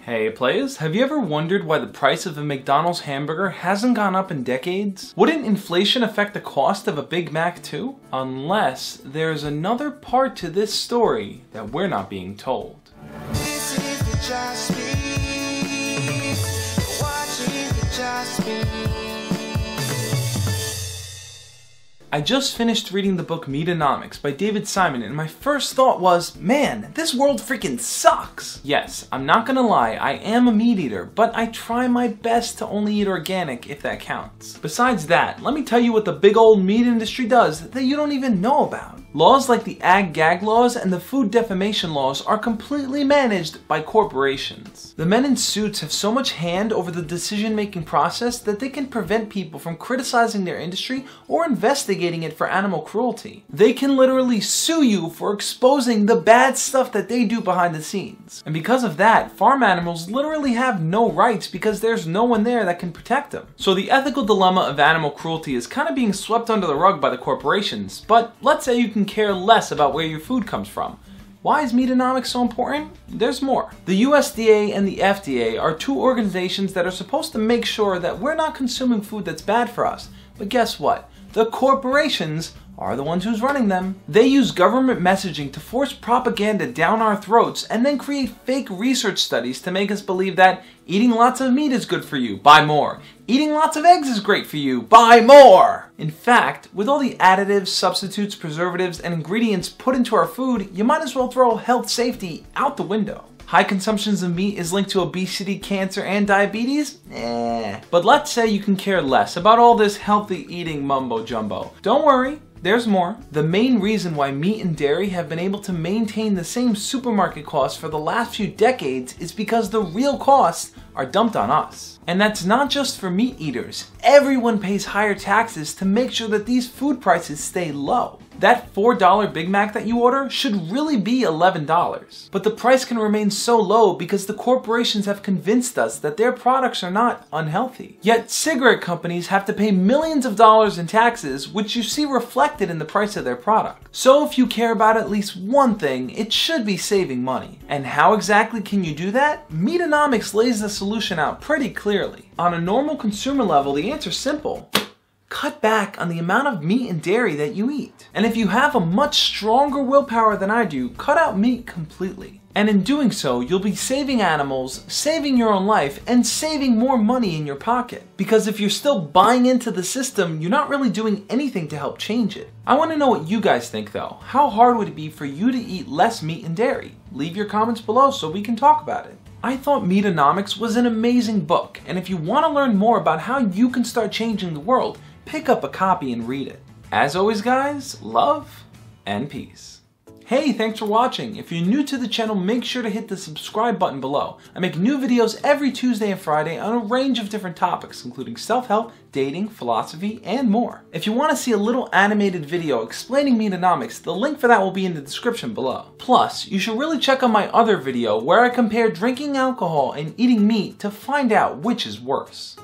Hey players, have you ever wondered why the price of a McDonald's hamburger hasn't gone up in decades? Wouldn't inflation affect the cost of a Big Mac too? Unless there's another part to this story that we're not being told. This is the Just You're watching the Just I just finished reading the book Meatonomics by David Simon, and my first thought was, man, this world freaking sucks! Yes, I'm not gonna lie, I am a meat eater, but I try my best to only eat organic if that counts. Besides that, let me tell you what the big old meat industry does that you don't even know about. Laws like the ag-gag laws and the food defamation laws are completely managed by corporations. The men in suits have so much hand over the decision-making process that they can prevent people from criticizing their industry or investigating it for animal cruelty. They can literally sue you for exposing the bad stuff that they do behind the scenes. And because of that, farm animals literally have no rights because there's no one there that can protect them. So the ethical dilemma of animal cruelty is kind of being swept under the rug by the corporations, but let's say you can care less about where your food comes from. Why is Meatonomics so important? There's more. The USDA and the FDA are two organizations that are supposed to make sure that we're not consuming food that's bad for us. But guess what? The corporations are the ones who's running them. They use government messaging to force propaganda down our throats and then create fake research studies to make us believe that eating lots of meat is good for you, buy more. Eating lots of eggs is great for you, buy more. In fact, with all the additives, substitutes, preservatives, and ingredients put into our food, you might as well throw health safety out the window. High consumptions of meat is linked to obesity, cancer, and diabetes? But let's say you can care less about all this healthy eating mumbo jumbo. Don't worry, there's more. The main reason why meat and dairy have been able to maintain the same supermarket costs for the last few decades is because the real costs are dumped on us. And that's not just for meat eaters. Everyone pays higher taxes to make sure that these food prices stay low. That $4 Big Mac that you order should really be $11. But the price can remain so low because the corporations have convinced us that their products are not unhealthy. Yet cigarette companies have to pay millions of dollars in taxes, which you see reflected in the price of their product. So if you care about at least one thing, it should be saving money. And how exactly can you do that? Meatonomics lays the solution out pretty clearly. On a normal consumer level, the answer's simple. Cut back on the amount of meat and dairy that you eat. And if you have a much stronger willpower than I do, cut out meat completely. And in doing so, you'll be saving animals, saving your own life, and saving more money in your pocket. Because if you're still buying into the system, you're not really doing anything to help change it. I want to know what you guys think though. How hard would it be for you to eat less meat and dairy? Leave your comments below so we can talk about it. I thought Meatonomics was an amazing book, and if you want to learn more about how you can start changing the world, pick up a copy and read it. As always guys, love and peace. Hey, thanks for watching. If you're new to the channel, make sure to hit the subscribe button below. I make new videos every Tuesday and Friday on a range of different topics, including self-help, dating, philosophy, and more. If you want to see a little animated video explaining Meatonomics, the link for that will be in the description below. Plus, you should really check out my other video where I compare drinking alcohol and eating meat to find out which is worse.